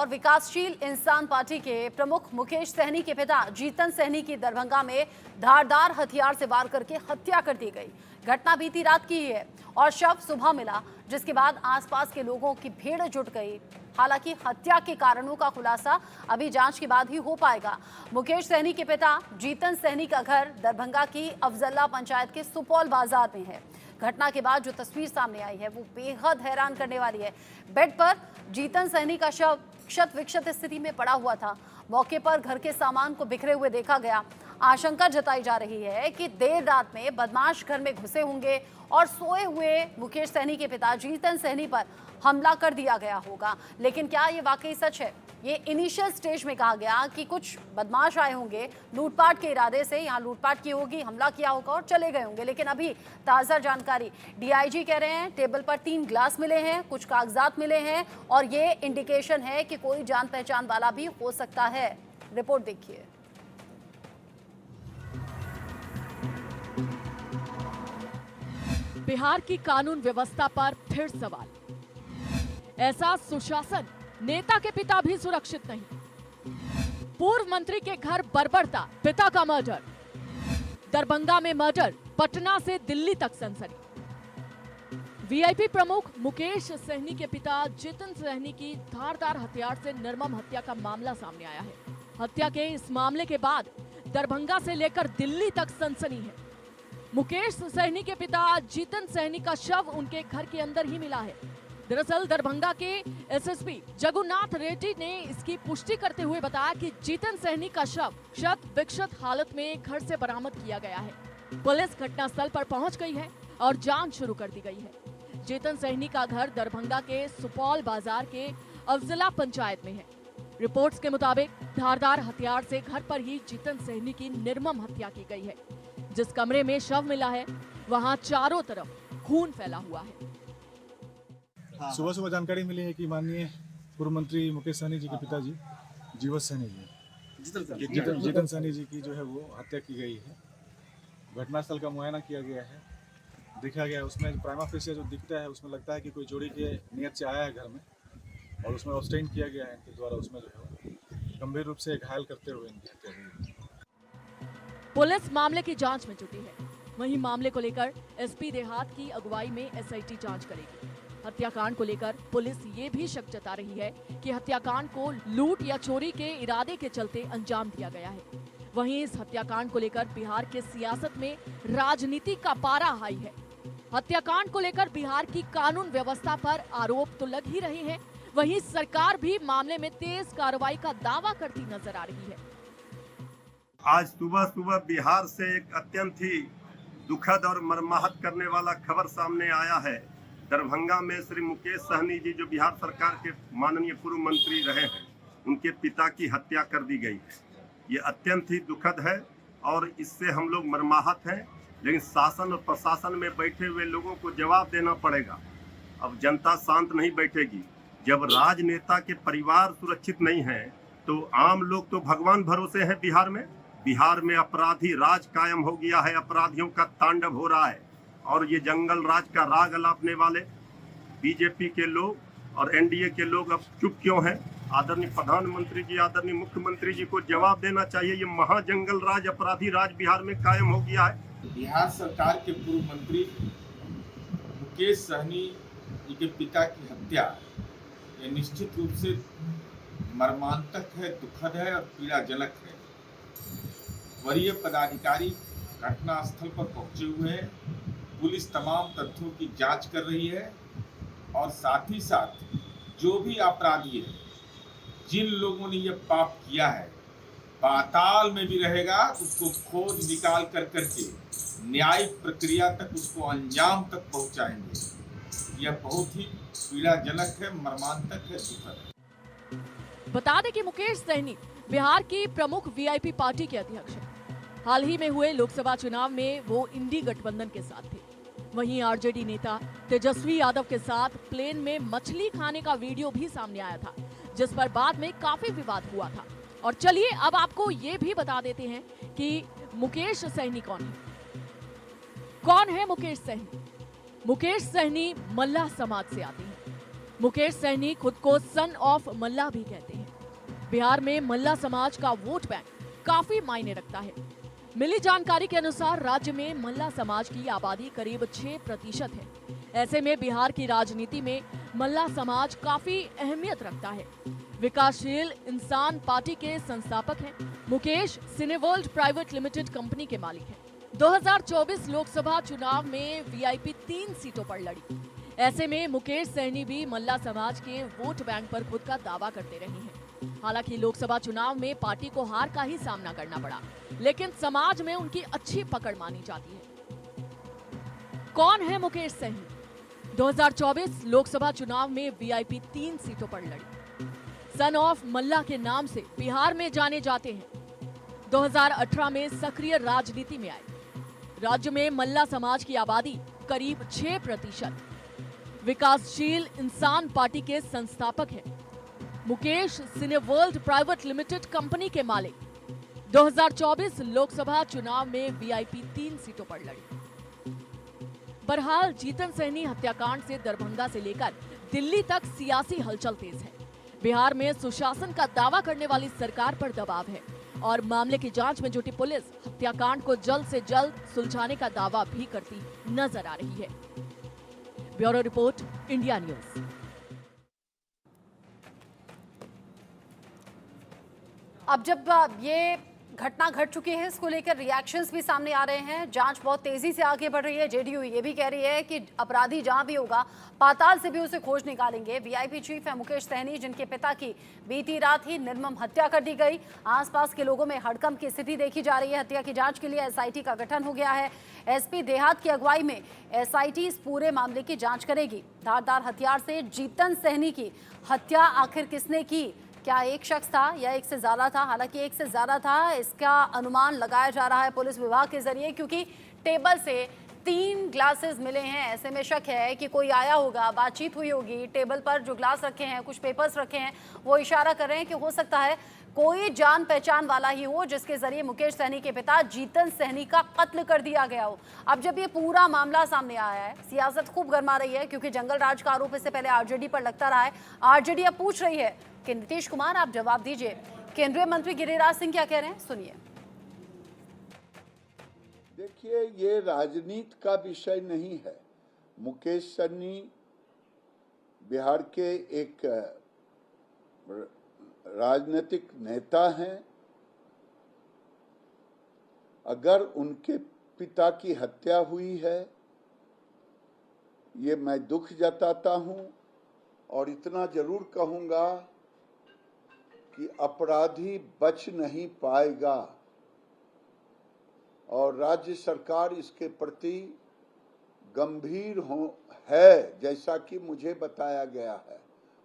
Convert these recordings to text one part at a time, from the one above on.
और विकासशील इंसान पार्टी के प्रमुख मुकेश सहनी के पिता जीतन सहनी की दरभंगा में धारदार हथियार से वार करके हत्या कर दी गई। घटना बीती रात की ही है और शव सुबह मिला, जिसके बाद आसपास के लोगों की भीड़ जुट गई। हालांकि हत्या के कारणों का खुलासा अभी जांच के बाद ही हो पाएगा। मुकेश सहनी के पिता जीतन सहनी का घर दरभंगा की अफजल्ला पंचायत के सुपौल बाजार में है। घटना के बाद जो तस्वीर सामने आई है वो बेहद हैरान करने वाली है। बेड पर जीतन सहनी का शव क्षत विक्षत स्थिति में पड़ा हुआ था। मौके पर घर के सामान को बिखरे हुए देखा गया। आशंका जताई जा रही है कि देर रात में बदमाश घर में घुसे होंगे और सोए हुए मुकेश सहनी के पिता जीतन सहनी पर हमला कर दिया गया होगा। लेकिन क्या ये वाकई सच है? ये इनिशियल स्टेज में कहा गया कि कुछ बदमाश आए होंगे लूटपाट के इरादे से, यहाँ लूटपाट की होगी, हमला किया होगा और चले गए होंगे। लेकिन अभी ताज़ा जानकारी डीआईजी कह रहे हैं टेबल पर 3 ग्लास मिले हैं, कुछ कागजात मिले हैं और ये इंडिकेशन है कि कोई जान पहचान वाला भी हो सकता है। रिपोर्ट देखिए। बिहार की कानून व्यवस्था पर फिर सवाल। ऐसा सुशासन, नेता के पिता भी सुरक्षित नहीं। पूर्व मंत्री के घर बर्बरता, पिता का मर्डर। दरभंगा में मर्डर, पटना से दिल्ली तक सनसनी। वीआईपी प्रमुख मुकेश सहनी के पिता जीतन सहनी की धारदार हथियार से निर्मम हत्या का मामला सामने आया है। हत्या के इस मामले के बाद दरभंगा से लेकर दिल्ली तक सनसनी है। मुकेश सहनी के पिता जीतन सहनी का शव उनके घर के अंदर ही मिला है। दरअसल दरभंगा के एसएसपी जगुनाथ रेड्डी ने इसकी पुष्टि करते हुए बताया कि जीतन सहनी का शव क्षत विक्षत हालत में घर से बरामद किया गया है। पुलिस घटनास्थल पर पहुंच गई है और जांच शुरू कर दी गई है। जीतन सहनी का घर दरभंगा के सुपौल बाजार के अफजला पंचायत में है। रिपोर्ट्स के मुताबिक धारदार हथियार से घर पर ही जीतन सहनी की निर्मम हत्या की गई है। जिस कमरे में शव मिला है वहां चारों तरफ खून फैला हुआ है। सुबह जानकारी मिली है कि माननीय पूर्व मंत्री मुकेश सहनी जी के पिताजी जीवत सहनी जी जीतन सहनी जी की जो है वो हत्या की गई है। घटनास्थल का मुआयना किया गया है, देखा गया उसमें प्राइमा फेसिया जो दिखता है उसमें लगता है कि कोई चोरी के नियत से आया है घर में और उसमें ऑब्स्टेन किया गया है इनके द्वारा। उसमें जो है गंभीर रूप से घायल करते हुए इनकी हत्या हुई। पुलिस मामले की जांच में जुटी है। वहीं मामले को लेकर एसपी देहात की अगुवाई में एसआईटी जांच करेगी। हत्याकांड को लेकर पुलिस ये भी शक जता रही है कि हत्याकांड को लूट या चोरी के इरादे के चलते अंजाम दिया गया है। वहीं इस हत्याकांड को लेकर बिहार के सियासत में राजनीति का पारा हाई है। हत्याकांड को लेकर बिहार की कानून व्यवस्था पर आरोप तो लग ही रहे हैं, वहीं सरकार भी मामले में तेज कार्रवाई का दावा करती नजर आ रही है। आज सुबह बिहार से एक अत्यंत ही दुखद और मर्माहत करने वाला खबर सामने आया है। दरभंगा में श्री मुकेश सहनी जी जो बिहार सरकार के माननीय पूर्व मंत्री रहे हैं, उनके पिता की हत्या कर दी गई है। ये अत्यंत ही दुखद है और इससे हम लोग मर्माहत हैं। लेकिन शासन और प्रशासन में बैठे हुए लोगों को जवाब देना पड़ेगा। अब जनता शांत नहीं बैठेगी। जब राजनेता के परिवार सुरक्षित नहीं है तो आम लोग तो भगवान भरोसे हैं। बिहार में अपराधी राज कायम हो गया है, अपराधियों का तांडव हो रहा है और ये जंगल राज का राग अलापने वाले बीजेपी के लोग और एनडीए के लोग अब चुप क्यों हैं? आदरणीय प्रधानमंत्री जी, आदरणीय मुख्यमंत्री जी को जवाब देना चाहिए। ये महाजंगल राज, अपराधी राज बिहार में कायम हो गया है। बिहार सरकार के पूर्व मंत्री मुकेश सहनी जी के पिता की हत्या ये निश्चित रूप से मर्मांतक है, दुखद है और पीड़ाजनक है। वरीय पदाधिकारी घटनास्थल पर पहुंचे हुए हैं। पुलिस तमाम तथ्यों की जांच कर रही है और साथ ही साथ जो भी अपराधी है, जिन लोगों ने यह पाप किया है, पाताल में भी रहेगा, उसको खोज निकाल करके न्यायिक प्रक्रिया तक उसको अंजाम तक पहुंचाएंगे। यह बहुत ही पीड़ाजनक है, मर्मांतक है, दुखद है। बता दें कि मुकेश सहनी बिहार की प्रमुख वीआईपी पार्टी के अध्यक्ष हैं। हाल ही में हुए लोकसभा चुनाव में वो इंडी गठबंधन के साथ थे। वहीं आरजेडी नेता तेजस्वी यादव के साथ प्लेन में मछली खाने का वीडियो भी सामने आया था, जिस पर बाद में काफी विवाद हुआ था। और चलिए अब आपको ये भी बता देते हैं कि मुकेश सहनी कौन है। कौन है मुकेश सहनी? मुकेश सहनी मल्लाह समाज से आते हैं। मुकेश सहनी खुद को सन ऑफ मल्ला भी कहते हैं। बिहार में मल्ला समाज का वोट बैंक काफी मायने रखता है। मिली जानकारी के अनुसार राज्य में मल्ला समाज की आबादी करीब 6% है। ऐसे में बिहार की राजनीति में मल्ला समाज काफी अहमियत रखता है। विकासशील इंसान पार्टी के संस्थापक हैं। Mukesh Cineworld private limited company के मालिक हैं। 2024 लोकसभा चुनाव में वीआईपी 3 सीटों पर लड़ी। ऐसे में मुकेश सहनी भी मल्ला समाज के वोट बैंक पर खुद का दावा करते रहे हैं। हालांकि लोकसभा चुनाव में पार्टी को हार का ही सामना करना पड़ा, लेकिन समाज में उनकी अच्छी पकड़ मानी जाती है। कौन है मुकेश सहनी? 2024 लोकसभा चुनाव में वीआईपी 3 सीटों पर लड़ी। सन ऑफ मल्ला के नाम से बिहार में जाने जाते हैं। 2018 में सक्रिय राजनीति में आए। राज्य में मल्ला समाज की आबादी करीब 6%। विकासशील इंसान पार्टी के संस्थापक हैं। Mukesh Cineworld private limited company के मालिक। 2024 लोकसभा चुनाव में वीआईपी 3 सीटों पर लड़ी। बहरहाल जीतन सहनी हत्याकांड से दरभंगा से लेकर दिल्ली तक सियासी हलचल तेज है। बिहार में सुशासन का दावा करने वाली सरकार पर दबाव है और मामले की जांच में जुटी पुलिस हत्याकांड को जल्द से जल्द सुलझाने का दावा भी करती नजर आ रही है। Bureau report, India news. अब जब ये घटना घट चुकी है, इसको लेकर रिएक्शंस भी सामने आ रहे हैं। जांच बहुत तेजी से आगे बढ़ रही है। जेडीयू ये भी कह रही है कि अपराधी जहां भी होगा पाताल से भी उसे खोज निकालेंगे। वीआईपी चीफ है मुकेश सहनी, जिनके पिता की बीती रात ही निर्मम हत्या कर दी गई। आसपास के लोगों में हड़कंप की स्थिति देखी जा रही है। हत्या की जांच के लिए एसआईटी का गठन हो गया है। एसपी देहात की अगुवाई में एसआईटी इस पूरे मामले की जांच करेगी। धारदार हथियार से जीतन सहनी की हत्या आखिर किसने की? क्या एक शख्स था या एक से ज्यादा था? हालांकि एक से ज्यादा था, इसका अनुमान लगाया जा रहा है पुलिस विभाग के जरिए, क्योंकि टेबल से 3 ग्लासेस मिले हैं। ऐसे में शक है कि कोई आया होगा, बातचीत हुई होगी। टेबल पर जो ग्लास रखे हैं, कुछ पेपर्स रखे हैं, वो इशारा कर रहे हैं कि हो सकता है कोई जान पहचान वाला ही हो जिसके जरिए मुकेश सहनी के पिता जीतन सहनी का कत्ल कर दिया गया हो। अब जब ये पूरा मामला सामने आया है, सियासत खूब गर्मा रही है, क्योंकि जंगल राज का आरोप इससे पहले आरजेडी पर लगता रहा है। आरजेडी अब पूछ रही है कि नीतीश कुमार आप जवाब दीजिए। केंद्रीय मंत्री गिरिराज सिंह क्या कह रहे हैं, सुनिए। देखिए, ये राजनीति का विषय नहीं है। मुकेश सहनी बिहार के एक राजनीतिक नेता हैं। अगर उनके पिता की हत्या हुई है, ये मैं दुख जताता हूं और इतना जरूर कहूंगा कि अपराधी बच नहीं पाएगा और राज्य सरकार इसके प्रति गंभीर है, जैसा कि मुझे बताया गया है।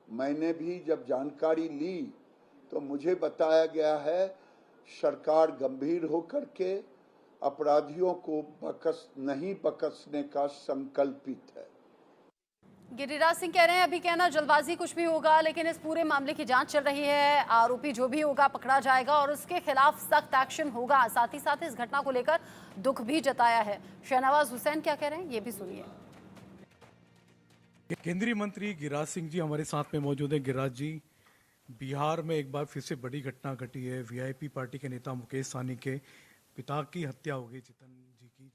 मैंने भी जब जानकारी ली तो मुझे बताया गया है सरकार गंभीर होकर के अपराधियों को नहीं बख्शने का संकल्पित है। गिरिराज सिंह कह रहे हैं अभी कहना जल्दबाजी कुछ भी होगा, लेकिन इस पूरे मामले की जांच चल रही है। आरोपी जो भी होगा पकड़ा जाएगा और उसके खिलाफ सख्त एक्शन होगा। साथ ही साथ इस घटना को लेकर दुख भी जताया है। शहनवाज हुसैन क्या कह रहे हैं, ये भी सुनिए। केंद्रीय मंत्री गिरिराज सिंह जी हमारे साथ में मौजूद हैं। गिरिराज जी, बिहार में एक बार फिर से बड़ी घटना घटी है। वीआईपी पार्टी के नेता मुकेश सहनी के पिता की हत्या हो गई, जीतन जी की।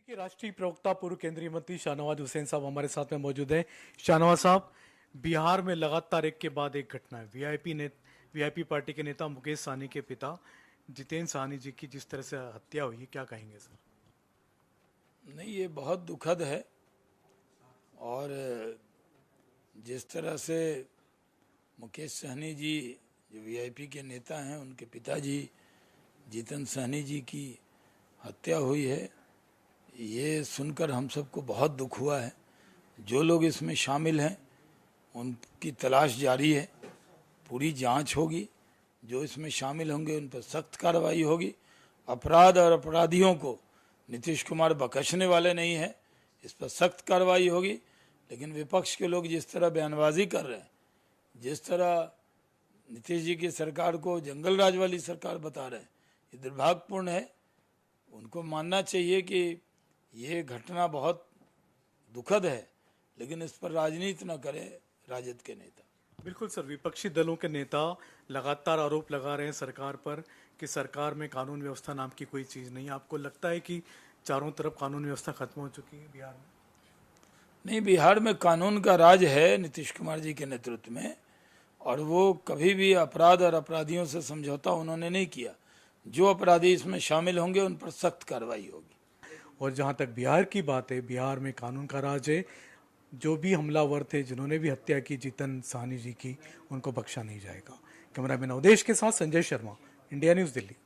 राष्ट्रीय प्रवक्ता पूर्व केंद्रीय मंत्री शाहनवाज हुसैन साहब हमारे साथ में मौजूद हैं। शाहनवाज साहब, बिहार में लगातार एक के बाद एक घटना है। वीआईपी पार्टी के नेता मुकेश सहनी के पिता जीतन सहनी जी की जिस तरह से हत्या हुई है, क्या कहेंगे सर? नहीं, ये बहुत दुखद है और जिस तरह से मुकेश सहनी जी जो वीआईपी के नेता हैं, उनके पिताजी जीतन सहनी जी की हत्या हुई है, ये सुनकर हम सबको बहुत दुख हुआ है। जो लोग इसमें शामिल हैं उनकी तलाश जारी है, पूरी जांच होगी। जो इसमें शामिल होंगे उन पर सख्त कार्रवाई होगी। अपराध और अपराधियों को नीतीश कुमार बख्शने वाले नहीं हैं, इस पर सख्त कार्रवाई होगी। लेकिन विपक्ष के लोग जिस तरह बयानबाजी कर रहे हैं, जिस तरह नीतीश जी की सरकार को जंगल राज वाली सरकार बता रहे हैं, ये दुर्भाग्यपूर्ण है। उनको मानना चाहिए कि ये घटना बहुत दुखद है, लेकिन इस पर राजनीति न करे राजद के नेता। बिल्कुल सर, विपक्षी दलों के नेता लगातार आरोप लगा रहे हैं सरकार पर कि सरकार में कानून व्यवस्था नाम की कोई चीज़ नहीं। आपको लगता है कि चारों तरफ कानून व्यवस्था खत्म हो चुकी है बिहार में? नहीं, बिहार में कानून का राज है नीतीश कुमार जी के नेतृत्व में, और वो कभी भी अपराध और अपराधियों से समझौता उन्होंने नहीं किया। जो अपराधी इसमें शामिल होंगे उन पर सख्त कार्रवाई होगी। और जहाँ तक बिहार की बात है, बिहार में कानून का राज है। जो भी हमलावर थे, जिन्होंने भी हत्या की जीतन साहनी जी की, उनको बख्शा नहीं जाएगा। कैमरामैन अवधेश के साथ संजय शर्मा, इंडिया न्यूज़, दिल्ली।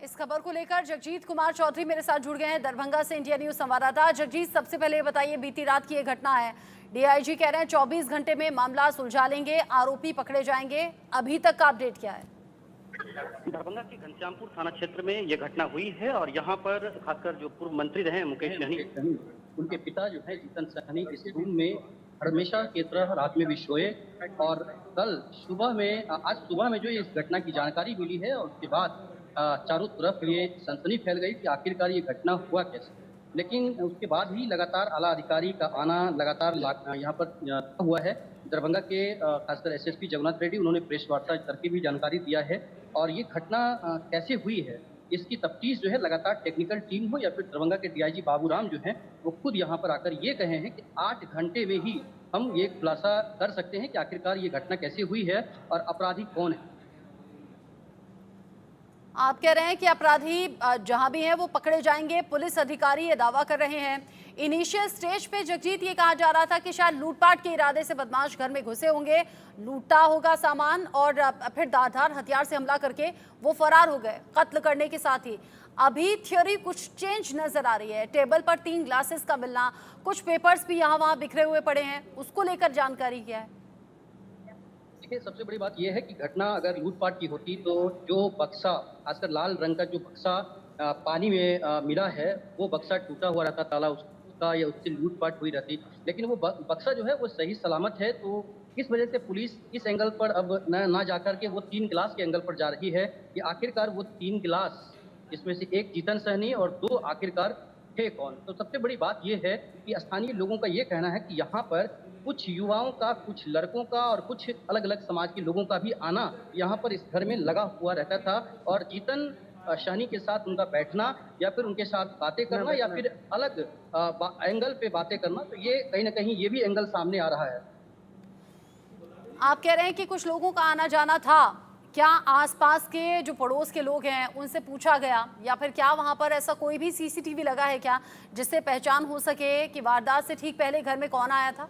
इस खबर को लेकर जगजीत कुमार चौधरी मेरे साथ जुड़ गए हैं, दरभंगा से इंडिया न्यूज संवाददाता। जगजीत, सबसे पहले ये बताइए, बीती रात की ये घटना है, डीआईजी कह रहे हैं 24 घंटे में मामला सुलझा लेंगे, आरोपी पकड़े जाएंगे। अभी तक का अपडेट क्या है? दरभंगा के घनश्यामपुर थाना क्षेत्र में यह घटना हुई है और यहाँ पर खासकर जो पूर्व मंत्री रहे मुकेश सहनी, उनके पिता जो है जीतन सहनी इस रूम में हमेशा की तरह रात में भी सोए और कल सुबह में, आज सुबह में जो इस घटना की जानकारी मिली है और उसके बाद चारों तरफ ये सनसनी फैल गई कि आखिरकार ये घटना हुआ कैसे। लेकिन उसके बाद ही लगातार आला अधिकारी का आना लगातार यहाँ पर हुआ है। दरभंगा के खासकर एसएसपी जगन्नाथ रेड्डी, उन्होंने प्रेस वार्ता करके भी जानकारी दिया है और ये घटना कैसे हुई है इसकी तफ्तीश जो है लगातार टेक्निकल टीम हो या फिर दरभंगा के डीआईजी बाबूराम जो हैं वो खुद यहाँ पर आकर ये कहे हैं कि 8 घंटे में ही हम ये खुलासा कर सकते हैं कि आखिरकार ये घटना कैसे हुई है और अपराधी कौन है। आप कह रहे हैं कि अपराधी जहां भी हैं वो पकड़े जाएंगे, पुलिस अधिकारी ये दावा कर रहे हैं। इनिशियल स्टेज पे जगजीत ये कहा जा रहा था कि शायद लूटपाट के इरादे से बदमाश घर में घुसे होंगे, लूटा होगा सामान और फिर धारदार हथियार से हमला करके वो फरार हो गए कत्ल करने के साथ ही। अभी थ्योरी कुछ चेंज नजर आ रही है, टेबल पर 3 ग्लासेस का मिलना, कुछ पेपर्स भी यहाँ वहाँ बिखरे हुए पड़े हैं, उसको लेकर जानकारी क्या है? सबसे बड़ी बात यह है कि घटना अगर लूटपाट की होती तो जो बक्सा, खासकर लाल रंग का जो बक्सा पानी में मिला है, वो बक्सा टूटा हुआ रहता ताला उसका, या उससे लूटपाट हुई रहती। लेकिन वो बक्सा जो है वो सही सलामत है, तो इस वजह से पुलिस इस एंगल पर अब ना जाकर के वो 3 गिलास के एंगल पर जा रही है कि आखिरकार वो 3 गिलास, इसमें से एक जीतन सहनी और 2 आखिरकार थे कौन। तो सबसे बड़ी बात यह है कि स्थानीय लोगों का ये कहना है कि यहाँ पर कुछ युवाओं का, कुछ लड़कों का और कुछ अलग अलग समाज के लोगों का भी आना यहाँ पर इस घर में लगा हुआ रहता था और जीतन सहनी के साथ उनका बैठना या फिर उनके साथ बातें करना या फिर अलग एंगल पे बातें करना, तो ये कहीं ना कहीं ये भी एंगल सामने आ रहा है। आप कह रहे हैं कि कुछ लोगों का आना जाना था, क्या आसपास के जो पड़ोस के लोग हैं उनसे पूछा गया या फिर क्या वहां पर ऐसा कोई भी सीसीटीवी लगा है क्या जिससे पहचान हो सके कि वारदात से ठीक पहले घर में कौन आया था?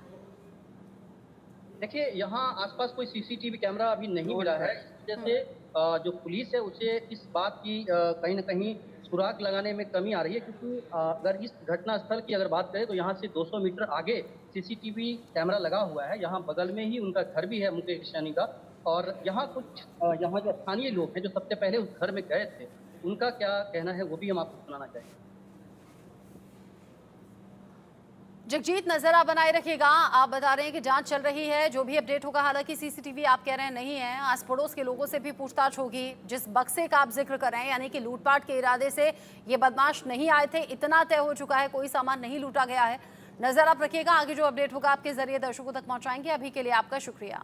देखिए, यहाँ आसपास कोई सीसीटीवी कैमरा अभी नहीं मिला है, जैसे जो पुलिस है उसे इस बात की कहीं ना कहीं सुराग लगाने में कमी आ रही है, क्योंकि अगर इस घटना स्थल की अगर बात करें तो यहाँ से 200 मीटर आगे सीसीटीवी कैमरा लगा हुआ है। यहाँ बगल में ही उनका घर भी है मुकेश सहनी का, और यहाँ यहाँ जो स्थानीय लोग हैं जो सबसे पहले उस घर में गए थे, उनका क्या कहना है वो भी हम आपको सुनाना चाहेंगे। जगजीत, नजर आप बनाए रखिएगा। आप बता रहे हैं कि जांच चल रही है, जो भी अपडेट होगा, हालांकि सीसीटीवी आप कह रहे हैं नहीं है, आस पड़ोस के लोगों से भी पूछताछ होगी। जिस बक्से का आप जिक्र कर रहे हैं, यानी कि लूटपाट के इरादे से ये बदमाश नहीं आए थे, इतना तय हो चुका है, कोई सामान नहीं लूटा गया है। नजर आप रखिएगा, आगे जो अपडेट होगा आपके जरिए दर्शकों तक पहुंचाएंगे। अभी के लिए आपका शुक्रिया।